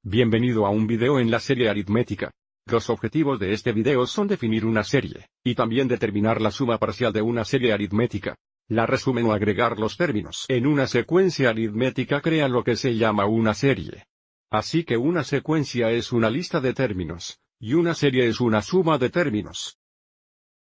Bienvenido a un video en la serie aritmética. Los objetivos de este video son definir una serie, y también determinar la suma parcial de una serie aritmética. La resumen o agregar los términos en una secuencia aritmética crea lo que se llama una serie. Así que una secuencia es una lista de términos, y una serie es una suma de términos.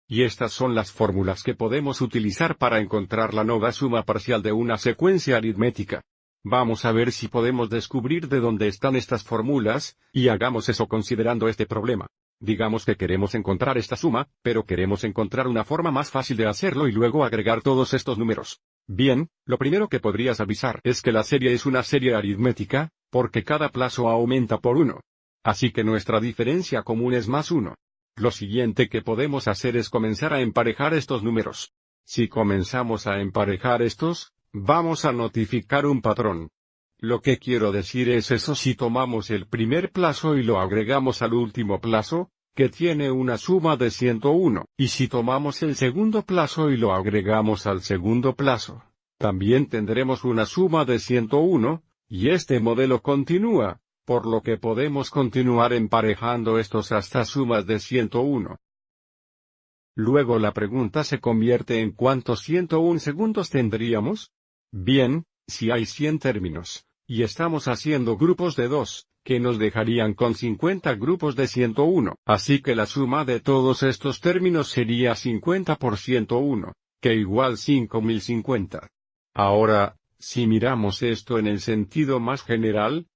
Y estas son las fórmulas que podemos utilizar para encontrar la nueva suma parcial de una secuencia aritmética. Vamos a ver si podemos descubrir de dónde están estas fórmulas, y hagamos eso considerando este problema. Digamos que queremos encontrar esta suma, pero queremos encontrar una forma más fácil de hacerlo y luego agregar todos estos números. Bien, lo primero que podrías avisar es que la serie es una serie aritmética, porque cada plazo aumenta por 1. Así que nuestra diferencia común es más 1. Lo siguiente que podemos hacer es comenzar a emparejar estos números. Si comenzamos a emparejar estos, vamos a notificar un patrón. Lo que quiero decir es eso: si tomamos el primer plazo y lo agregamos al último plazo, que tiene una suma de 101, y si tomamos el segundo plazo y lo agregamos al segundo plazo, también tendremos una suma de 101, y este modelo continúa, por lo que podemos continuar emparejando estos hasta sumas de 101. Luego la pregunta se convierte en ¿cuántos 101 segundos tendríamos? Bien, si hay 100 términos, y estamos haciendo grupos de 2, que nos dejarían con 50 grupos de 101, así que la suma de todos estos términos sería 50 por 101, que igual 5050. Ahora, si miramos esto en el sentido más general,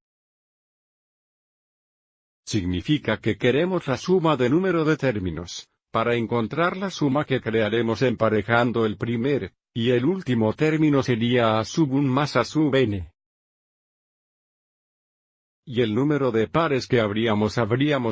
significa que queremos la suma de número de términos, para encontrar la suma que crearemos emparejando el primer y el último término sería a sub 1 más a sub n. Y el número de pares que habríamos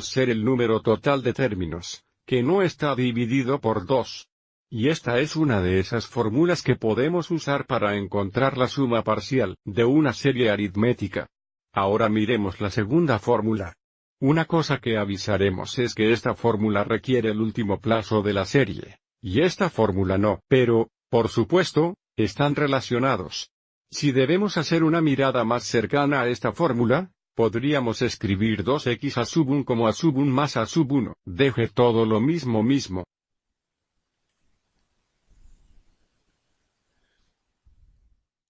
ser el número total de términos, que no está dividido por 2. Y esta es una de esas fórmulas que podemos usar para encontrar la suma parcial de una serie aritmética. Ahora miremos la segunda fórmula. Una cosa que avisaremos es que esta fórmula requiere el último plazo de la serie, y esta fórmula no, pero, por supuesto, están relacionados. Si debemos hacer una mirada más cercana a esta fórmula, podríamos escribir 2x a sub 1 como a sub 1 más a sub 1, deje todo lo mismo.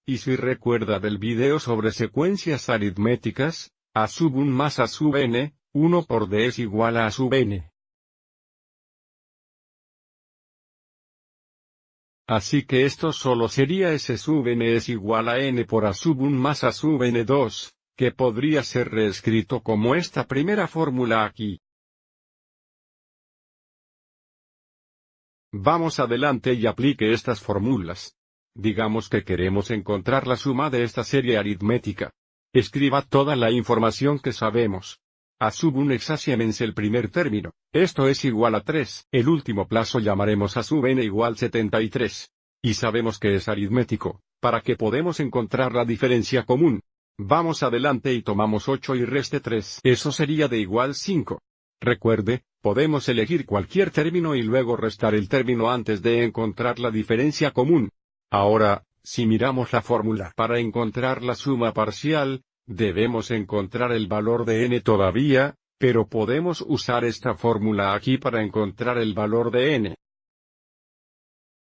Y si recuerda del video sobre secuencias aritméticas, a sub 1 más a sub n, 1 por d es igual a sub n. Así que esto solo sería S sub n es igual a n por a sub 1 más a sub n2, que podría ser reescrito como esta primera fórmula aquí. Vamos adelante y aplique estas fórmulas. Digamos que queremos encontrar la suma de esta serie aritmética. Escriba toda la información que sabemos. A sub 1 exactamente el primer término, esto es igual a 3, el último plazo llamaremos a sub n igual 73. Y sabemos que es aritmético, para que podemos encontrar la diferencia común. Vamos adelante y tomamos 8 y reste 3, eso sería de igual 5. Recuerde, podemos elegir cualquier término y luego restar el término antes de encontrar la diferencia común. Ahora, si miramos la fórmula para encontrar la suma parcial, debemos encontrar el valor de n todavía, pero podemos usar esta fórmula aquí para encontrar el valor de n.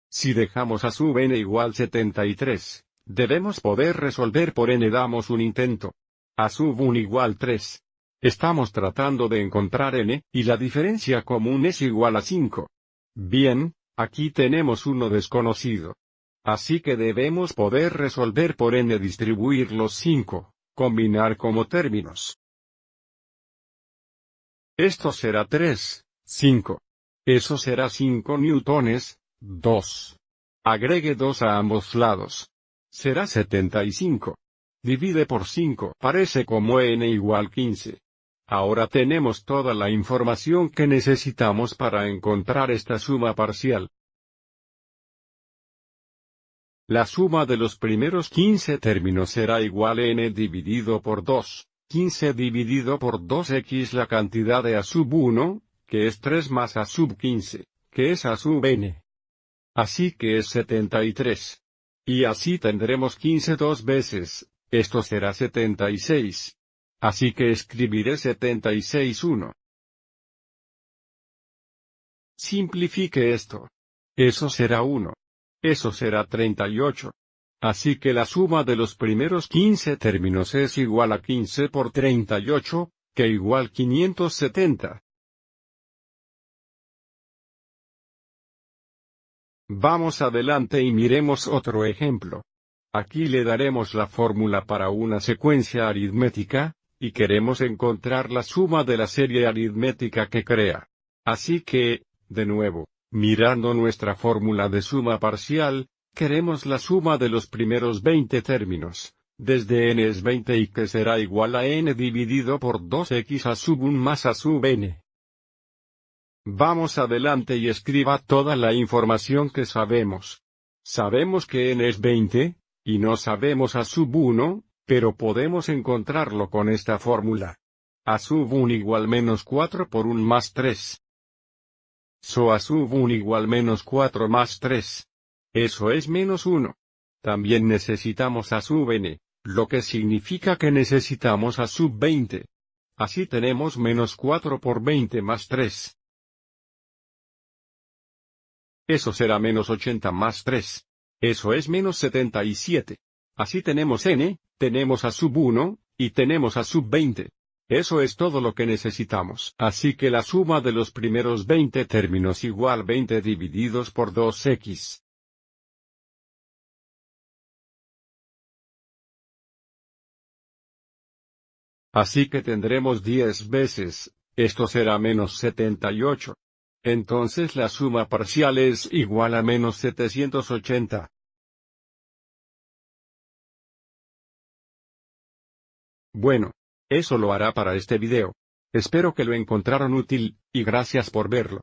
Si dejamos a sub n igual 73, debemos poder resolver por n. Damos un intento. A sub 1 igual 3. Estamos tratando de encontrar n, y la diferencia común es igual a 5. Bien, aquí tenemos uno desconocido. Así que debemos poder resolver por n, distribuir los 5. Combinar como términos. Esto será 3, 5. Eso será 5 newtones, 2. Agregue 2 a ambos lados. Será 75. Divide por 5. Parece como n igual 15. Ahora tenemos toda la información que necesitamos para encontrar esta suma parcial. La suma de los primeros 15 términos será igual a n dividido por 2. 15 dividido por 2x la cantidad de a sub 1, que es 3 más a sub 15, que es a sub n. Así que es 73. Y así tendremos 15 dos veces, Esto será 76. Así que escribiré 76,1. Simplifique esto. Eso será 1. Eso será 38. Así que la suma de los primeros 15 términos es igual a 15 por 38, que igual 570. Vamos adelante y miremos otro ejemplo. Aquí le daremos la fórmula para una secuencia aritmética, y queremos encontrar la suma de la serie aritmética que crea. Así que, de nuevo, mirando nuestra fórmula de suma parcial, queremos la suma de los primeros 20 términos, desde n es 20 y que será igual a n dividido por 2x a sub 1 más a sub n. Vamos adelante y escriba toda la información que sabemos. Sabemos que n es 20, y no sabemos a sub 1, pero podemos encontrarlo con esta fórmula. A sub 1 igual menos 4 por 1 más 3. So a sub 1 igual menos 4 más 3. Eso es menos 1. También necesitamos a sub n, lo que significa que necesitamos a sub 20. Así tenemos menos 4 por 20 más 3. Eso será menos 80 más 3. Eso es menos 77. Así tenemos n, tenemos a sub 1, y tenemos a sub 20. Eso es todo lo que necesitamos. Así que la suma de los primeros 20 términos igual 20 divididos por 2x. Así que tendremos 10 veces, esto será menos 78. Entonces la suma parcial es igual a menos 780. Bueno, eso lo hará para este video. Espero que lo encontraron útil, y gracias por verlo.